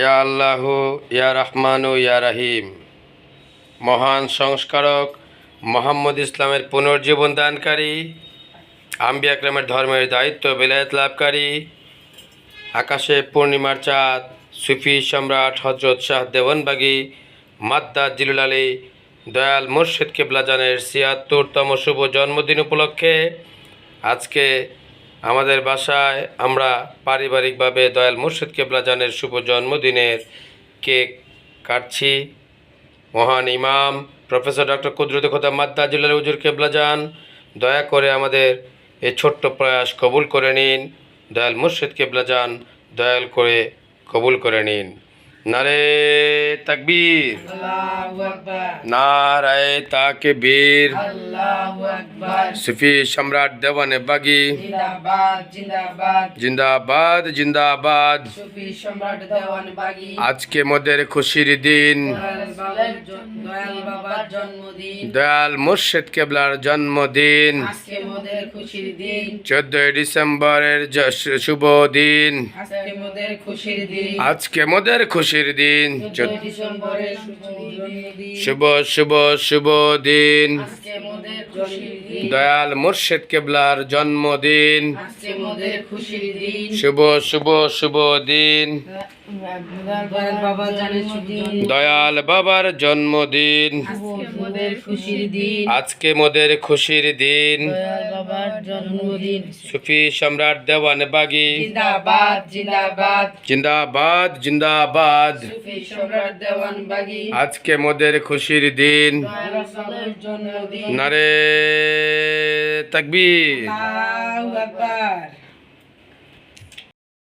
ইয়া আল্লাহু ইয়া রহমানু ইয়া রাহিম। মহান সংস্কারক মোহাম্মদ ইসলামের পুনর্জীবন দানকারী, আম্বিয়া একরামের ধর্মের দায়িত্ব বেলায়েত লাভকারী, আকাশে পূর্ণিমার চাঁদ সুফি সম্রাট হজরত শাহ দেওয়ানবাগী মাদ্দাদ জিলুল আলী দয়াল মুর্শিদ কেবলাজানের ৭৬তম শুভ জন্মদিন উপলক্ষে আজকে আমাদের বাসায় আমরা পারিবারিকভাবে দয়াল মুর্শিদ কেবলাজানের শুভ জন্মদিনের কেক কাটছি। মহান ইমাম প্রফেসর ডক্টর কুদরত খোদা মাদ্দাদ জিলুল আলী হুজুর কেবলাজান দয়া করে আমাদের এই ছোট্ট প্রয়াস কবুল করে নিন। দয়াল মুর্শিদ কেবলাজান দয়াল করে কবুল করে নিন। নারে তাকবীর, নারায়ে তাকবীর। সুফি সম্রাট দেওয়ানে বাগী জিন্দাবাদ জিন্দাবাদ। আজকে মোদের খুশির দিন, দয়াল মুর্শিদ কেবলার জন্মদিন। 14 ডিসেম্বরের শুভ দিন, আজকে মোদের খুশির দিন। শুভ শুভ শুভ দিন, দয়াল মুর্শিদ কেবলার জন্মদিন। শুভ শুভ শুভ দিন, দয়াল বাবার জন্মদিন। আজকে মোদের খুশির দিন, সুফি সম্রাট দেওয়ানে বাগী জিন্দাবাদ জিন্দাবাদ। আজকে মোদের খুশির দিন, নারে তাকবীর।